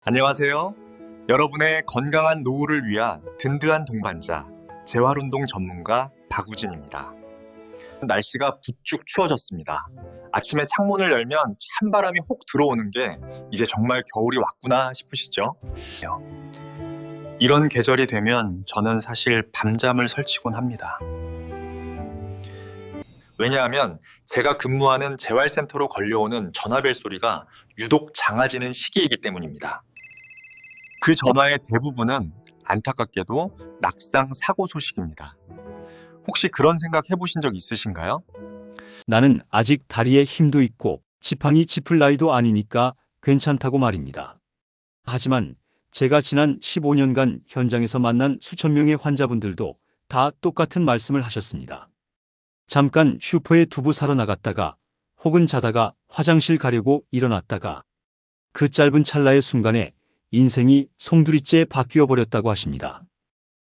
안녕하세요. 여러분의 건강한 노후를 위한 든든한 동반자, 재활운동 전문가 박우진입니다. 날씨가 부쩍 추워졌습니다. 아침에 창문을 열면 찬바람이 혹 들어오는 게 이제 정말 겨울이 왔구나 싶으시죠? 이런 계절이 되면 저는 사실 밤잠을 설치곤 합니다. 왜냐하면 제가 근무하는 재활센터로 걸려오는 전화벨 소리가 유독 잦아지는 시기이기 때문입니다. 그 전화의 대부분은 안타깝게도 낙상 사고 소식입니다. 혹시 그런 생각 해보신 적 있으신가요? 나는 아직 다리에 힘도 있고 지팡이 짚을 나이도 아니니까 괜찮다고 말입니다. 하지만 제가 지난 15년간 현장에서 만난 수천 명의 환자분들도 다 똑같은 말씀을 하셨습니다. 잠깐 슈퍼에 두부 사러 나갔다가 혹은 자다가 화장실 가려고 일어났다가 그 짧은 찰나의 순간에 인생이 송두리째 바뀌어 버렸다고 하십니다.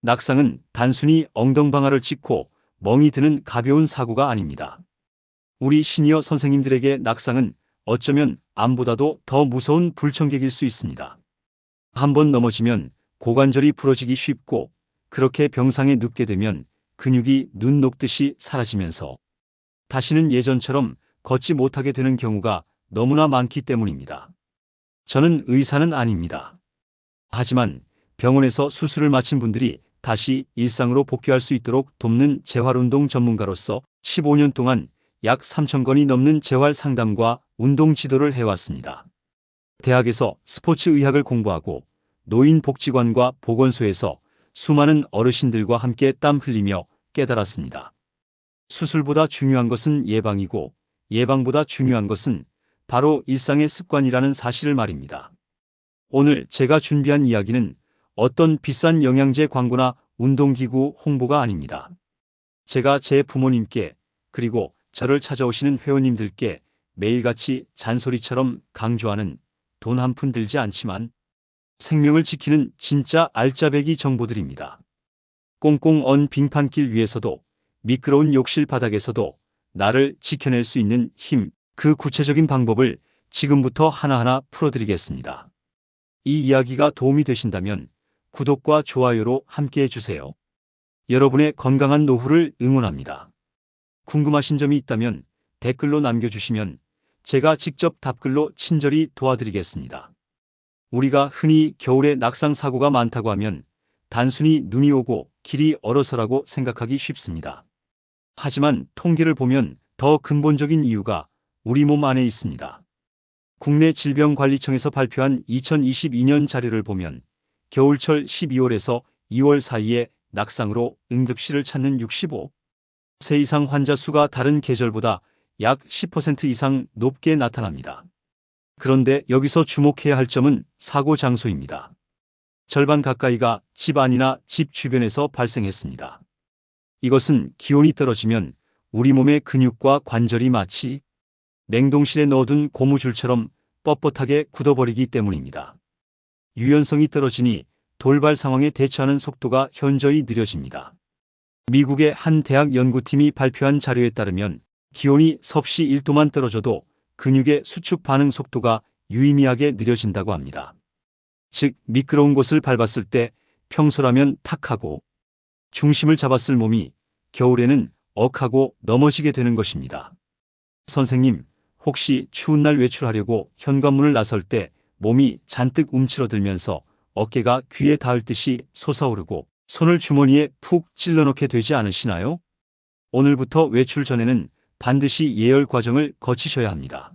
낙상은 단순히 엉덩방아를 찍고 멍이 드는 가벼운 사고가 아닙니다. 우리 시니어 선생님들에게 낙상은 어쩌면 암보다도 더 무서운 불청객일 수 있습니다. 한번 넘어지면 고관절이 부러지기 쉽고 그렇게 병상에 눕게 되면 근육이 눈 녹듯이 사라지면서 다시는 예전처럼 걷지 못하게 되는 경우가 너무나 많기 때문입니다. 저는 의사는 아닙니다. 하지만 병원에서 수술을 마친 분들이 다시 일상으로 복귀할 수 있도록 돕는 재활운동 전문가로서 15년 동안 약 3,000건이 넘는 재활 상담과 운동 지도를 해왔습니다. 대학에서 스포츠 의학을 공부하고 노인복지관과 보건소에서 수많은 어르신들과 함께 땀 흘리며 깨달았습니다. 수술보다 중요한 것은 예방이고 예방보다 중요한 것은 바로 일상의 습관이라는 사실을 말입니다. 오늘 제가 준비한 이야기는 어떤 비싼 영양제 광고나 운동기구 홍보가 아닙니다. 제가 제 부모님께 그리고 저를 찾아오시는 회원님들께 매일같이 잔소리처럼 강조하는 돈 한 푼 들지 않지만 생명을 지키는 진짜 알짜배기 정보들입니다. 꽁꽁 언 빙판길 위에서도 미끄러운 욕실 바닥에서도 나를 지켜낼 수 있는 힘, 그 구체적인 방법을 지금부터 하나하나 풀어드리겠습니다. 이 이야기가 도움이 되신다면 구독과 좋아요로 함께해 주세요. 여러분의 건강한 노후를 응원합니다. 궁금하신 점이 있다면 댓글로 남겨주시면 제가 직접 답글로 친절히 도와드리겠습니다. 우리가 흔히 겨울에 낙상 사고가 많다고 하면 단순히 눈이 오고 길이 얼어서라고 생각하기 쉽습니다. 하지만 통계를 보면 더 근본적인 이유가 우리 몸 안에 있습니다. 국내 질병관리청에서 발표한 2022년 자료를 보면 겨울철 12월에서 2월 사이에 낙상으로 응급실을 찾는 65세 이상 환자 수가 다른 계절보다 약 10% 이상 높게 나타납니다. 그런데 여기서 주목해야 할 점은 사고 장소입니다. 절반 가까이가 집 안이나 집 주변에서 발생했습니다. 이것은 기온이 떨어지면 우리 몸의 근육과 관절이 마치 냉동실에 넣어둔 고무줄처럼 뻣뻣하게 굳어버리기 때문입니다. 유연성이 떨어지니 돌발 상황에 대처하는 속도가 현저히 느려집니다. 미국의 한 대학 연구팀이 발표한 자료에 따르면 기온이 섭씨 1도만 떨어져도 근육의 수축 반응 속도가 유의미하게 느려진다고 합니다. 즉, 미끄러운 곳을 밟았을 때 평소라면 탁하고 중심을 잡았을 몸이 겨울에는 억하고 넘어지게 되는 것입니다. 선생님, 혹시 추운 날 외출하려고 현관문을 나설 때 몸이 잔뜩 움츠러들면서 어깨가 귀에 닿을 듯이 솟아오르고 손을 주머니에 푹 찔러넣게 되지 않으시나요? 오늘부터 외출 전에는 반드시 예열 과정을 거치셔야 합니다.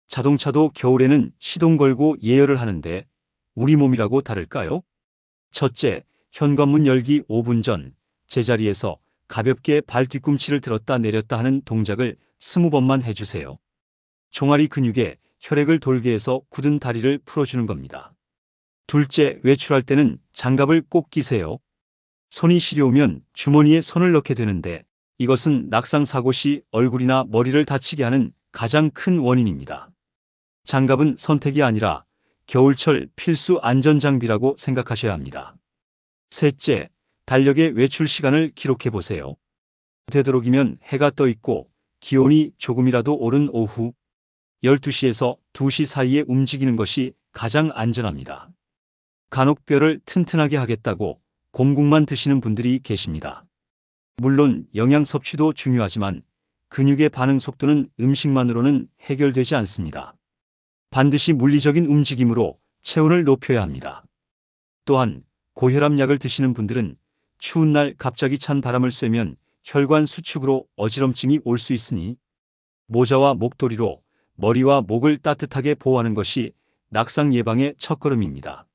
자동차도 겨울에는 시동 걸고 예열을 하는데 우리 몸이라고 다를까요? 첫째, 현관문 열기 5분 전 제자리에서 가볍게 발 뒤꿈치를 들었다 내렸다 하는 동작을 20번만 해주세요. 종아리 근육에 혈액을 돌게 해서 굳은 다리를 풀어주는 겁니다. 둘째, 외출할 때는 장갑을 꼭 끼세요. 손이 시려우면 주머니에 손을 넣게 되는데 이것은 낙상 사고 시 얼굴이나 머리를 다치게 하는 가장 큰 원인입니다. 장갑은 선택이 아니라 겨울철 필수 안전장비라고 생각하셔야 합니다. 셋째, 달력의 외출 시간을 기록해 보세요. 되도록이면 해가 떠 있고 기온이 조금이라도 오른 오후 12시에서 2시 사이에 움직이는 것이 가장 안전합니다. 간혹 뼈를 튼튼하게 하겠다고 곰국만 드시는 분들이 계십니다. 물론 영양 섭취도 중요하지만 근육의 반응 속도는 음식만으로는 해결되지 않습니다. 반드시 물리적인 움직임으로 체온을 높여야 합니다. 또한 고혈압약을 드시는 분들은 추운 날 갑자기 찬 바람을 쐬면 혈관 수축으로 어지럼증이 올 수 있으니 모자와 목도리로 머리와 목을 따뜻하게 보호하는 것이 낙상 예방의 첫걸음입니다.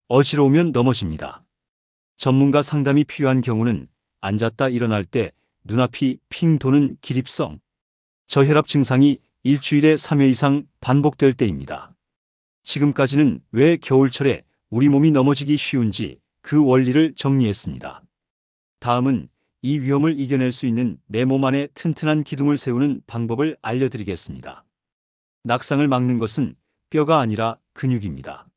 어지러우면 넘어집니다. 전문가 상담이 필요한 경우는 앉았다 일어날 때 눈앞이 핑 도는 기립성, 저혈압 증상이 일주일에 3회 이상 반복될 때입니다. 지금까지는 왜 겨울철에 우리 몸이 넘어지기 쉬운지 그 원리를 정리했습니다. 다음은 이 위험을 이겨낼 수 있는 내 몸 안에 튼튼한 기둥을 세우는 방법을 알려드리겠습니다. 낙상을 막는 것은 뼈가 아니라 근육입니다.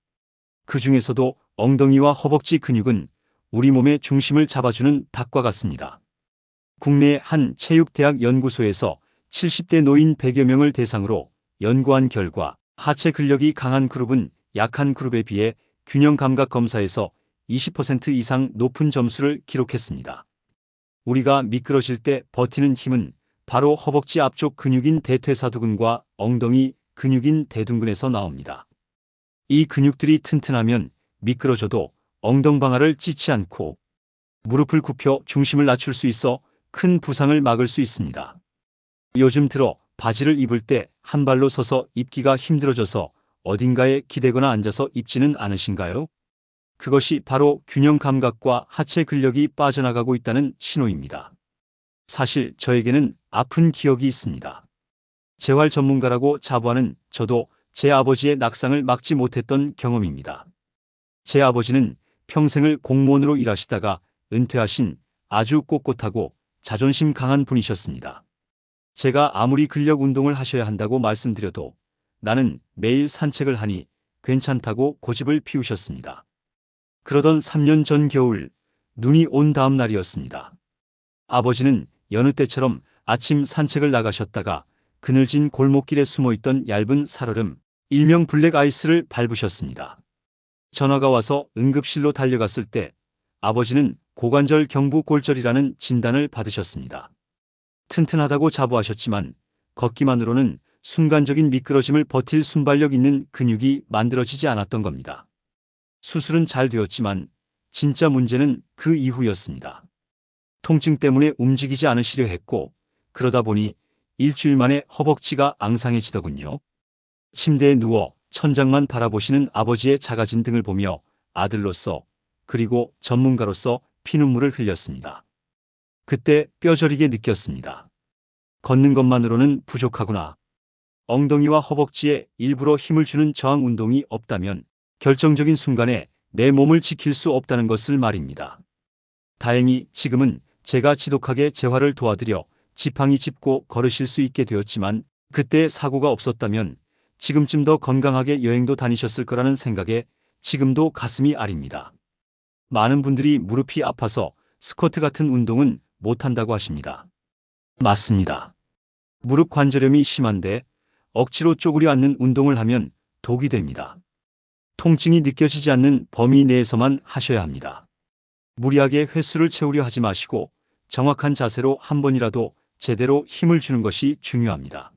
그 중에서도 엉덩이와 허벅지 근육은 우리 몸의 중심을 잡아주는 닭과 같습니다. 국내 한 체육대학 연구소에서 70대 노인 100여 명을 대상으로 연구한 결과 하체 근력이 강한 그룹은 약한 그룹에 비해 균형 감각 검사에서 20% 이상 높은 점수를 기록했습니다. 우리가 미끄러질 때 버티는 힘은 바로 허벅지 앞쪽 근육인 대퇴사두근과 엉덩이 근육인 대둔근에서 나옵니다. 이 근육들이 튼튼하면 미끄러져도 엉덩방아를 찢지 않고 무릎을 굽혀 중심을 낮출 수 있어 큰 부상을 막을 수 있습니다. 요즘 들어 바지를 입을 때 한 발로 서서 입기가 힘들어져서 어딘가에 기대거나 앉아서 입지는 않으신가요? 그것이 바로 균형 감각과 하체 근력이 빠져나가고 있다는 신호입니다. 사실 저에게는 아픈 기억이 있습니다. 재활 전문가라고 자부하는 저도 제 아버지의 낙상을 막지 못했던 경험입니다. 제 아버지는 평생을 공무원으로 일하시다가 은퇴하신 아주 꼿꼿하고 자존심 강한 분이셨습니다. 제가 아무리 근력 운동을 하셔야 한다고 말씀드려도 나는 매일 산책을 하니 괜찮다고 고집을 피우셨습니다. 그러던 3년 전 겨울, 눈이 온 다음 날이었습니다. 아버지는 여느 때처럼 아침 산책을 나가셨다가 그늘진 골목길에 숨어있던 얇은 살얼음, 일명 블랙 아이스를 밟으셨습니다. 전화가 와서 응급실로 달려갔을 때 아버지는 고관절 경부골절이라는 진단을 받으셨습니다. 튼튼하다고 자부하셨지만 걷기만으로는 순간적인 미끄러짐을 버틸 순발력 있는 근육이 만들어지지 않았던 겁니다. 수술은 잘 되었지만 진짜 문제는 그 이후였습니다. 통증 때문에 움직이지 않으시려 했고 그러다 보니 일주일 만에 허벅지가 앙상해지더군요. 침대에 누워 천장만 바라보시는 아버지의 작아진 등을 보며 아들로서 그리고 전문가로서 피눈물을 흘렸습니다. 그때 뼈저리게 느꼈습니다. 걷는 것만으로는 부족하구나. 엉덩이와 허벅지에 일부러 힘을 주는 저항 운동이 없다면 결정적인 순간에 내 몸을 지킬 수 없다는 것을 말입니다. 다행히 지금은 제가 지독하게 재활을 도와드려 지팡이 짚고 걸으실 수 있게 되었지만 그때 사고가 없었다면 지금쯤 더 건강하게 여행도 다니셨을 거라는 생각에 지금도 가슴이 아립니다. 많은 분들이 무릎이 아파서 스쿼트 같은 운동은 못한다고 하십니다. 맞습니다. 무릎 관절염이 심한데 억지로 쪼그려 앉는 운동을 하면 독이 됩니다. 통증이 느껴지지 않는 범위 내에서만 하셔야 합니다. 무리하게 횟수를 채우려 하지 마시고 정확한 자세로 한 번이라도 제대로 힘을 주는 것이 중요합니다.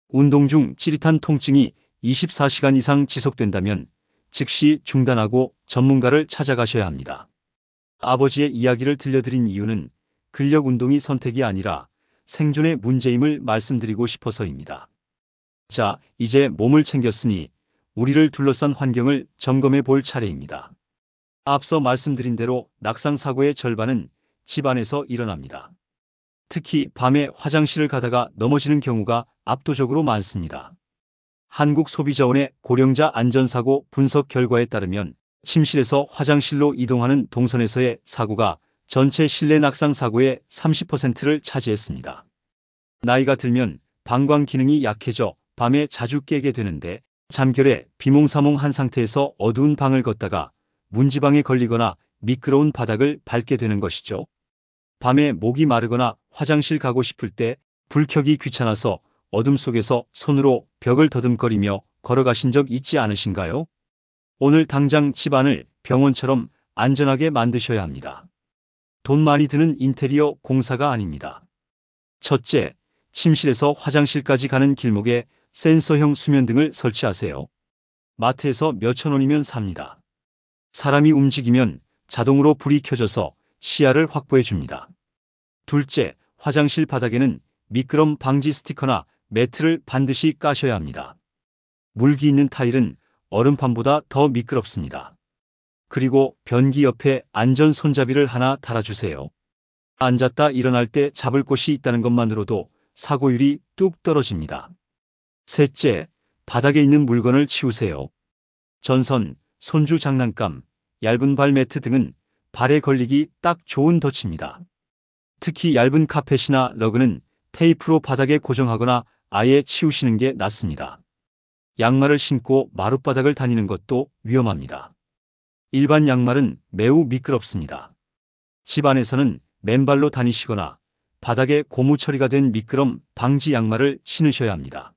운동 중 찌릿한 통증이 24시간 이상 지속된다면 즉시 중단하고 전문가를 찾아가셔야 합니다. 아버지의 이야기를 들려드린 이유는 근력 운동이 선택이 아니라 생존의 문제임을 말씀드리고 싶어서입니다. 자, 이제 몸을 챙겼으니 우리를 둘러싼 환경을 점검해 볼 차례입니다. 앞서 말씀드린 대로 낙상 사고의 절반은 집 안에서 일어납니다. 특히 밤에 화장실을 가다가 넘어지는 경우가 압도적으로 많습니다. 한국소비자원의 고령자 안전사고 분석 결과에 따르면 침실에서 화장실로 이동하는 동선에서의 사고가 전체 실내 낙상 사고의 30%를 차지했습니다. 나이가 들면 방광 기능이 약해져 밤에 자주 깨게 되는데 잠결에 비몽사몽한 상태에서 어두운 방을 걷다가 문지방에 걸리거나 미끄러운 바닥을 밟게 되는 것이죠. 밤에 목이 마르거나 화장실 가고 싶을 때 불 켜기 귀찮아서 어둠 속에서 손으로 벽을 더듬거리며 걸어가신 적 있지 않으신가요? 오늘 당장 집안을 병원처럼 안전하게 만드셔야 합니다. 돈 많이 드는 인테리어 공사가 아닙니다. 첫째, 침실에서 화장실까지 가는 길목에 센서형 수면등을 설치하세요. 마트에서 몇천 원이면 삽니다. 사람이 움직이면 자동으로 불이 켜져서 시야를 확보해 줍니다. 둘째, 화장실 바닥에는 미끄럼 방지 스티커나 매트를 반드시 까셔야 합니다. 물기 있는 타일은 얼음판보다 더 미끄럽습니다. 그리고 변기 옆에 안전 손잡이를 하나 달아주세요. 앉았다 일어날 때 잡을 곳이 있다는 것만으로도 사고율이 뚝 떨어집니다. 셋째, 바닥에 있는 물건을 치우세요. 전선, 손주 장난감, 얇은 발 매트 등은 발에 걸리기 딱 좋은 덫입니다. 특히 얇은 카펫이나 러그는 테이프로 바닥에 고정하거나 아예 치우시는 게 낫습니다. 양말을 신고 마룻바닥을 다니는 것도 위험합니다. 일반 양말은 매우 미끄럽습니다. 집 안에서는 맨발로 다니시거나 바닥에 고무 처리가 된 미끄럼 방지 양말을 신으셔야 합니다.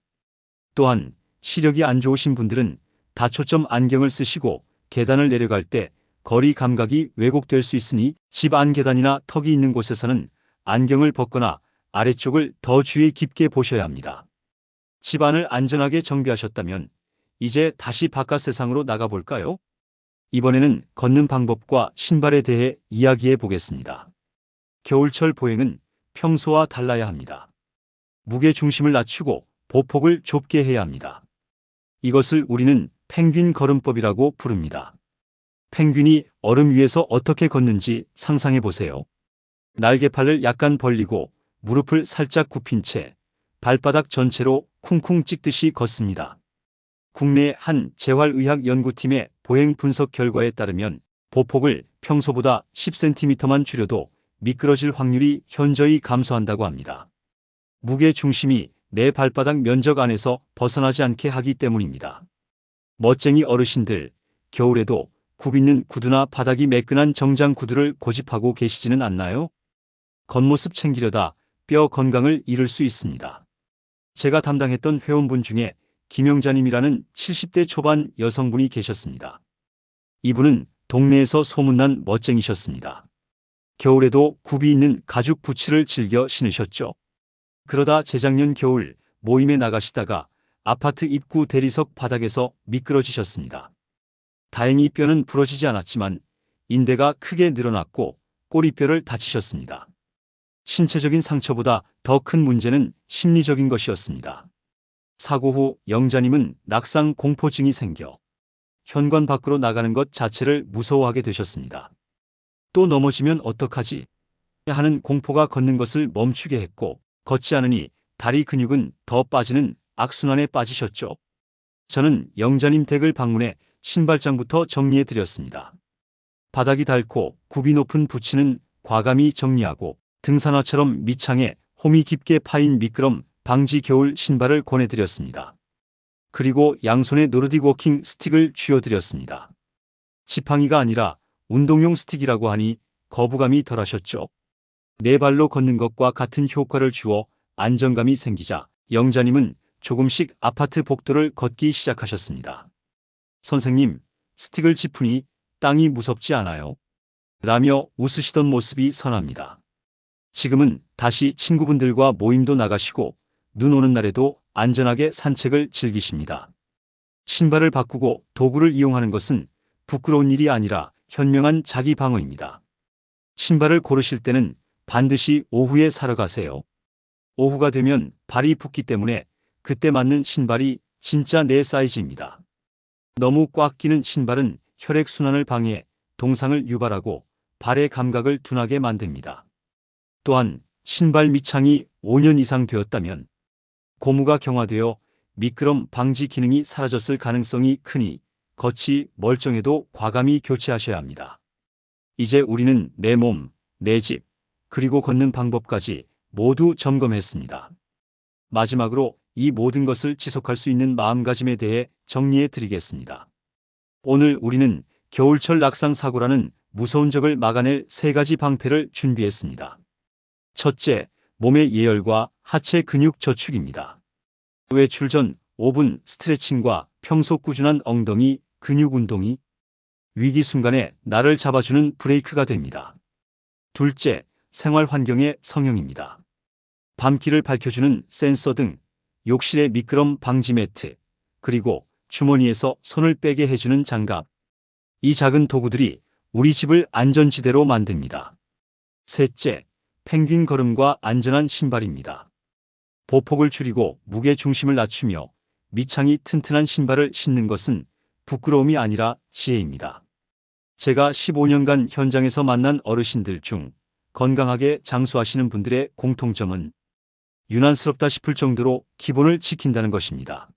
또한 시력이 안 좋으신 분들은 다초점 안경을 쓰시고 계단을 내려갈 때 거리 감각이 왜곡될 수 있으니 집 안 계단이나 턱이 있는 곳에서는 안경을 벗거나 아래쪽을 더 주의 깊게 보셔야 합니다. 집안을 안전하게 정비하셨다면 이제 다시 바깥 세상으로 나가볼까요? 이번에는 걷는 방법과 신발에 대해 이야기해 보겠습니다. 겨울철 보행은 평소와 달라야 합니다. 무게 중심을 낮추고 보폭을 좁게 해야 합니다. 이것을 우리는 펭귄 걸음법이라고 부릅니다. 펭귄이 얼음 위에서 어떻게 걷는지 상상해 보세요. 날개팔을 약간 벌리고 무릎을 살짝 굽힌 채 발바닥 전체로 쿵쿵 찍듯이 걷습니다. 국내 한 재활의학 연구팀의 보행 분석 결과에 따르면 보폭을 평소보다 10cm만 줄여도 미끄러질 확률이 현저히 감소한다고 합니다. 무게 중심이 내 발바닥 면적 안에서 벗어나지 않게 하기 때문입니다. 멋쟁이 어르신들, 겨울에도 굽 있는 구두나 바닥이 매끈한 정장 구두를 고집하고 계시지는 않나요? 겉모습 챙기려다 뼈 건강을 잃을 수 있습니다. 제가 담당했던 회원분 중에 김영자님이라는 70대 초반 여성분이 계셨습니다. 이분은 동네에서 소문난 멋쟁이셨습니다. 겨울에도 굽이 있는 가죽 부츠를 즐겨 신으셨죠. 그러다 재작년 겨울 모임에 나가시다가 아파트 입구 대리석 바닥에서 미끄러지셨습니다. 다행히 뼈는 부러지지 않았지만 인대가 크게 늘어났고 꼬리뼈를 다치셨습니다. 신체적인 상처보다 더 큰 문제는 심리적인 것이었습니다. 사고 후 영자님은 낙상 공포증이 생겨 현관 밖으로 나가는 것 자체를 무서워하게 되셨습니다. 또 넘어지면 어떡하지? 하는 공포가 걷는 것을 멈추게 했고 걷지 않으니 다리 근육은 더 빠지는 악순환에 빠지셨죠. 저는 영자님 댁을 방문해 신발장부터 정리해 드렸습니다. 바닥이 닳고 굽이 높은 부츠는 과감히 정리하고 등산화처럼 밑창에 홈이 깊게 파인 미끄럼 방지 겨울 신발을 권해드렸습니다. 그리고 양손에 노르딕 워킹 스틱을 쥐어드렸습니다. 지팡이가 아니라 운동용 스틱이라고 하니 거부감이 덜하셨죠. 네 발로 걷는 것과 같은 효과를 주어 안정감이 생기자 영자님은 조금씩 아파트 복도를 걷기 시작하셨습니다. 선생님, 스틱을 짚으니 땅이 무섭지 않아요? 라며 웃으시던 모습이 선합니다. 지금은 다시 친구분들과 모임도 나가시고 눈 오는 날에도 안전하게 산책을 즐기십니다. 신발을 바꾸고 도구를 이용하는 것은 부끄러운 일이 아니라 현명한 자기 방어입니다. 신발을 고르실 때는 반드시 오후에 사러 가세요. 오후가 되면 발이 붓기 때문에 그때 맞는 신발이 진짜 내 사이즈입니다. 너무 꽉 끼는 신발은 혈액순환을 방해해 동상을 유발하고 발의 감각을 둔하게 만듭니다. 또한 신발 밑창이 5년 이상 되었다면 고무가 경화되어 미끄럼 방지 기능이 사라졌을 가능성이 크니 겉이 멀쩡해도 과감히 교체하셔야 합니다. 이제 우리는 내 몸, 내 집, 그리고 걷는 방법까지 모두 점검했습니다. 마지막으로 이 모든 것을 지속할 수 있는 마음가짐에 대해 정리해 드리겠습니다. 오늘 우리는 겨울철 낙상 사고라는 무서운 적을 막아낼 3가지 방패를 준비했습니다. 첫째, 몸의 예열과 하체 근육 저축입니다. 외출 전 5분 스트레칭과 평소 꾸준한 엉덩이 근육 운동이 위기 순간에 나를 잡아주는 브레이크가 됩니다. 둘째, 생활 환경의 성형입니다. 밤길을 밝혀주는 센서 등, 욕실의 미끄럼 방지 매트, 그리고 주머니에서 손을 빼게 해주는 장갑. 이 작은 도구들이 우리 집을 안전지대로 만듭니다. 셋째, 펭귄 걸음과 안전한 신발입니다. 보폭을 줄이고 무게 중심을 낮추며 밑창이 튼튼한 신발을 신는 것은 부끄러움이 아니라 지혜입니다. 제가 15년간 현장에서 만난 어르신들 중 건강하게 장수하시는 분들의 공통점은 유난스럽다 싶을 정도로 기본을 지킨다는 것입니다.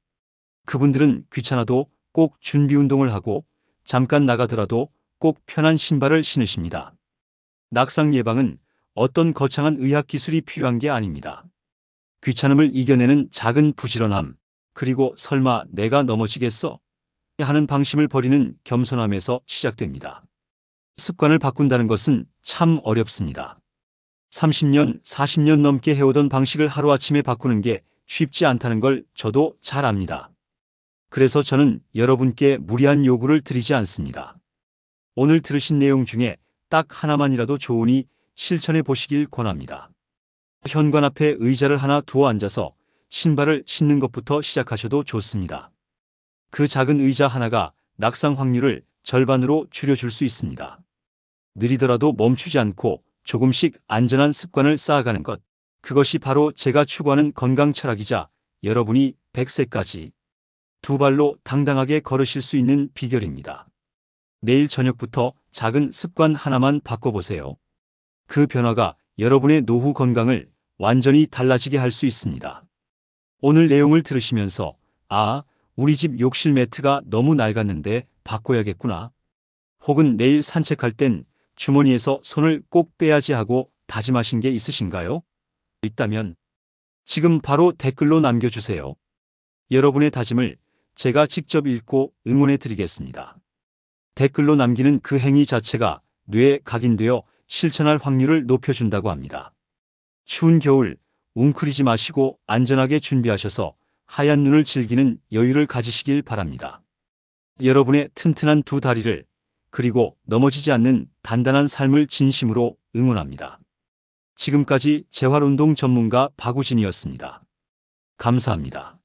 그분들은 귀찮아도 꼭 준비 운동을 하고 잠깐 나가더라도 꼭 편한 신발을 신으십니다. 낙상 예방은 어떤 거창한 의학 기술이 필요한 게 아닙니다. 귀찮음을 이겨내는 작은 부지런함, 그리고 설마 내가 넘어지겠어? 하는 방심을 버리는 겸손함에서 시작됩니다. 습관을 바꾼다는 것은 참 어렵습니다. 30년, 40년 넘게 해오던 방식을 하루아침에 바꾸는 게 쉽지 않다는 걸 저도 잘 압니다. 그래서 저는 여러분께 무리한 요구를 드리지 않습니다. 오늘 들으신 내용 중에 딱 하나만이라도 좋으니 실천해 보시길 권합니다. 현관 앞에 의자를 하나 두어 앉아서 신발을 신는 것부터 시작하셔도 좋습니다. 그 작은 의자 하나가 낙상 확률을 절반으로 줄여줄 수 있습니다. 느리더라도 멈추지 않고 조금씩 안전한 습관을 쌓아가는 것. 그것이 바로 제가 추구하는 건강 철학이자 여러분이 100세까지 두 발로 당당하게 걸으실 수 있는 비결입니다. 내일 저녁부터 작은 습관 하나만 바꿔보세요. 그 변화가 여러분의 노후 건강을 완전히 달라지게 할 수 있습니다. 오늘 내용을 들으시면서 우리 집 욕실 매트가 너무 낡았는데 바꿔야겠구나. 혹은 내일 산책할 땐 주머니에서 손을 꼭 빼야지 하고 다짐하신 게 있으신가요? 있다면 지금 바로 댓글로 남겨주세요. 여러분의 다짐을 제가 직접 읽고 응원해 드리겠습니다. 댓글로 남기는 그 행위 자체가 뇌에 각인되어 실천할 확률을 높여준다고 합니다. 추운 겨울 웅크리지 마시고 안전하게 준비하셔서 하얀 눈을 즐기는 여유를 가지시길 바랍니다. 여러분의 튼튼한 두 다리를, 그리고 넘어지지 않는 단단한 삶을 진심으로 응원합니다. 지금까지 재활운동 전문가 박우진이었습니다. 감사합니다.